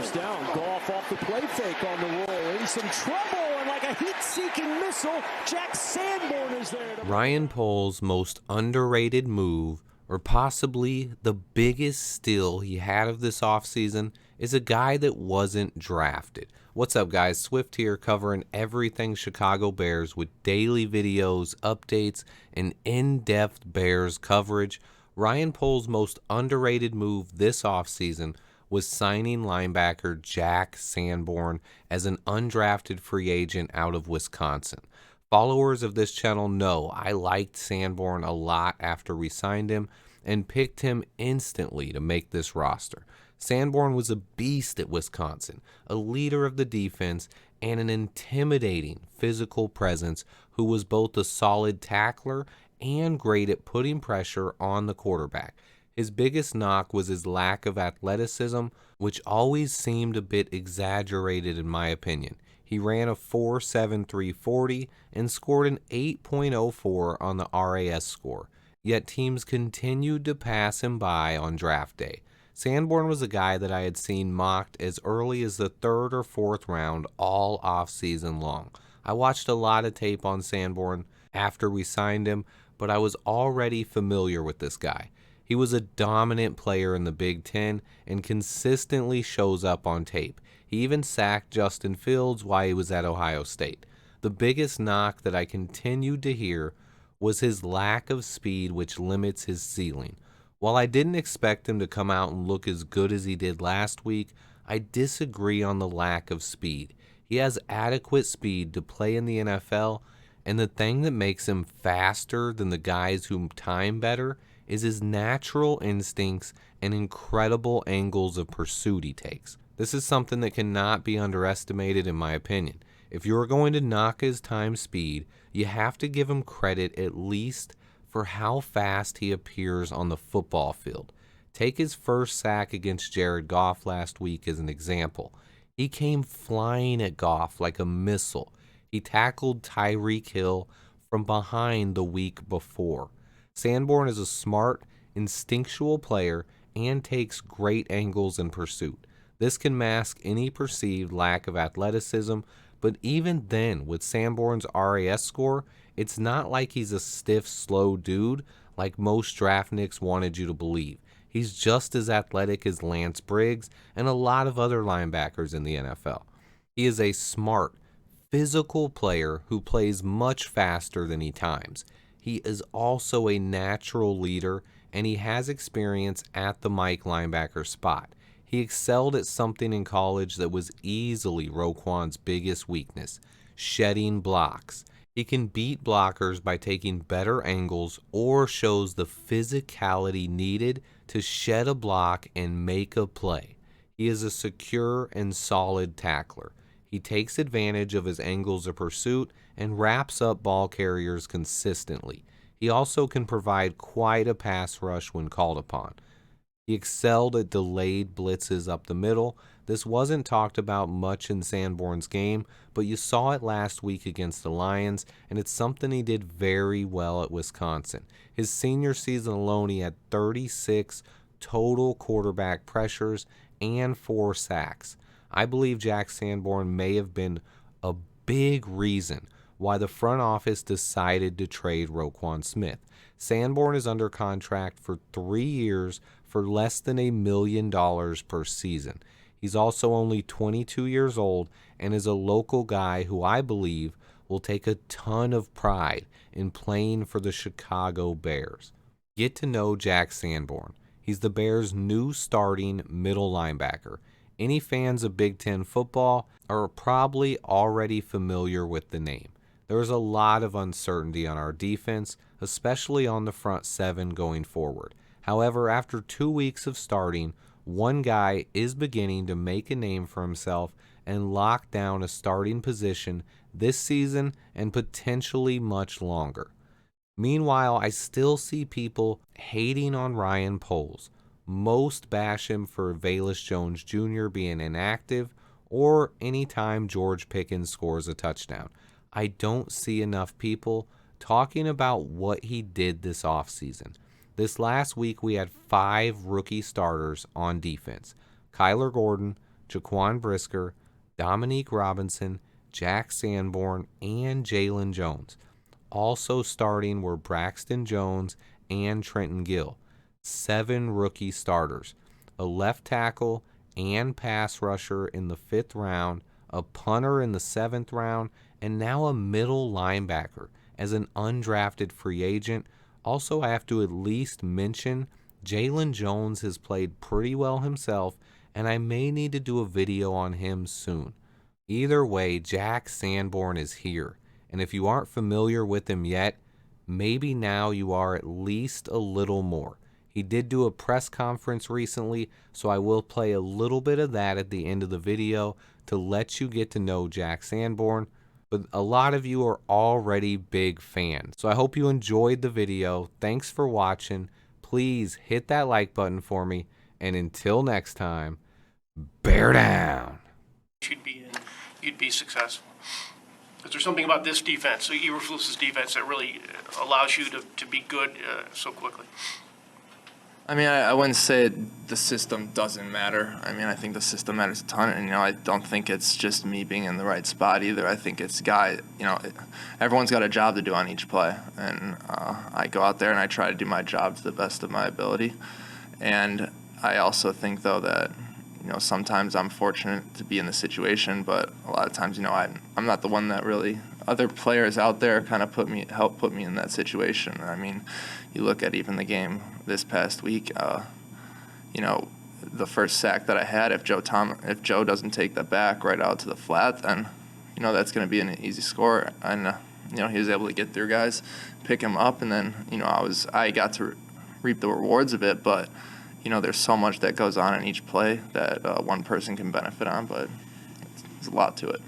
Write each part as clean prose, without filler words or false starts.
first down. Goff off the play fake on the roll. In some trouble, and like a heat-seeking missile, Jack Sanborn is there. Ryan Poles' most underrated move, or possibly the biggest steal he had of this offseason, is a guy that wasn't drafted. What's up, guys? Swift here, covering everything Chicago Bears with daily videos, updates, and in-depth Bears coverage. Ryan Poles' most underrated move this offseason was signing linebacker Jack Sanborn as an undrafted free agent out of Wisconsin. Followers of this channel know I liked Sanborn a lot after we signed him and picked him instantly to make this roster. Sanborn was a beast at Wisconsin, a leader of the defense, and an intimidating physical presence who was both a solid tackler and great at putting pressure on the quarterback. His biggest knock was his lack of athleticism, which always seemed a bit exaggerated in my opinion. He ran a 4.73 40 and scored an 8.04 on the RAS score, yet teams continued to pass him by on draft day. Sanborn was a guy that I had seen mocked as early as the 3rd or 4th round all off-season long. I watched a lot of tape on Sanborn after we signed him, but I was already familiar with this guy. He was a dominant player in the Big Ten and consistently shows up on tape. He even sacked Justin Fields while he was at Ohio State. The biggest knock that I continued to hear was his lack of speed, which limits his ceiling. While I didn't expect him to come out and look as good as he did last week, I disagree on the lack of speed. He has adequate speed to play in the NFL, and the thing that makes him faster than the guys who time better is his natural instincts and incredible angles of pursuit he takes. This is something that cannot be underestimated in my opinion. If you're going to knock his time speed, you have to give him credit at least for how fast he appears on the football field. Take his first sack against Jared Goff last week as an example. He came flying at Goff like a missile. He tackled Tyreek Hill from behind the week before. Sanborn is a smart, instinctual player and takes great angles in pursuit. This can mask any perceived lack of athleticism, but even then, with Sanborn's RAS score, it's not like he's a stiff, slow dude like most draftniks wanted you to believe. He's just as athletic as Lance Briggs and a lot of other linebackers in the NFL. He is a smart, physical player who plays much faster than he times. He is also a natural leader, and he has experience at the Mike linebacker spot. He excelled at something in college that was easily Roquan's biggest weakness: shedding blocks. He can beat blockers by taking better angles or shows the physicality needed to shed a block and make a play. He is a secure and solid tackler. He takes advantage of his angles of pursuit and wraps up ball carriers consistently. He also can provide quite a pass rush when called upon. He excelled at delayed blitzes up the middle. This wasn't talked about much in Sanborn's game, but you saw it last week against the Lions, and it's something he did very well at Wisconsin. His senior season alone, he had 36 total quarterback pressures and 4 sacks. I believe Jack Sanborn may have been a big reason why the front office decided to trade Roquan Smith. Sanborn is under contract for 3 years for less than $1 million per season. He's also only 22 years old and is a local guy who I believe will take a ton of pride in playing for the Chicago Bears. Get to know Jack Sanborn. He's the Bears' new starting middle linebacker. Any fans of Big Ten football are probably already familiar with the name. There is a lot of uncertainty on our defense, especially on the front 7 going forward. However, after 2 weeks of starting, one guy is beginning to make a name for himself and lock down a starting position this season and potentially much longer. Meanwhile, I still see people hating on Ryan Poles. Most bash him for Velus Jones Jr. being inactive or anytime George Pickens scores a touchdown. I don't see enough people talking about what he did this offseason. This last week, we had 5 rookie starters on defense: Kyler Gordon, Jaquan Brisker, Dominique Robinson, Jack Sanborn, and Jalen Jones. Also starting were Braxton Jones and Trenton Gill. 7 rookie starters, a left tackle and pass rusher in the 5th round, a punter in the 7th round, and now a middle linebacker as an undrafted free agent. Also, I have to at least mention Jalen Jones has played pretty well himself, and I may need to do a video on him soon. Either way, Jack Sanborn is here, and if you aren't familiar with him yet, maybe now you are at least a little more. He did do a press conference recently, so I will play a little bit of that at the end of the video to let you get to know Jack Sanborn. But a lot of you are already big fans, so I hope you enjoyed the video. Thanks for watching. Please hit that like button for me, and until next time, bear down. You'd be successful. Is there something about this defense, so Eberflus's defense, that really allows you to be good so quickly? I mean, I wouldn't say the system doesn't matter. I mean, I think the system matters a ton, and, I don't think it's just me being in the right spot either. I think it's everyone's got a job to do on each play, and I go out there and I try to do my job to the best of my ability. And I also think, though, that, sometimes I'm fortunate to be in the situation, but a lot of times, I'm not the one that really, other players out there kind of help put me in that situation. I mean, you look at even the game this past week, the first sack that I had, if Joe doesn't take the back right out to the flat, then, that's going to be an easy score. And, he was able to get through guys, pick him up, and then, I got to reap the rewards of it, but, there's so much that goes on in each play that one person can benefit on, but there's a lot to it.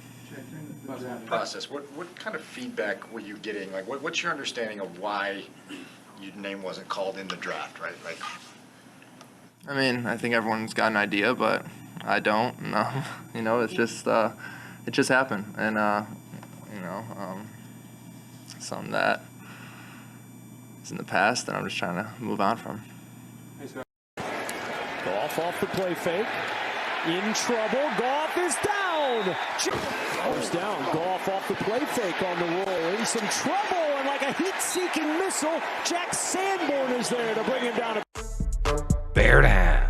Process. What kind of feedback were you getting? Like, what's your understanding of why your name wasn't called in the draft, right? Like, I mean, I think everyone's got an idea, but I don't. No, it's just it just happened, and something that is in the past, and I'm just trying to move on from. Goff off the play fake. In trouble. Goff is down. Goes down. Goff off the play fake on the roll. In some trouble, and like a heat-seeking missile, Jack Sanborn is there to bring him down. Bear down.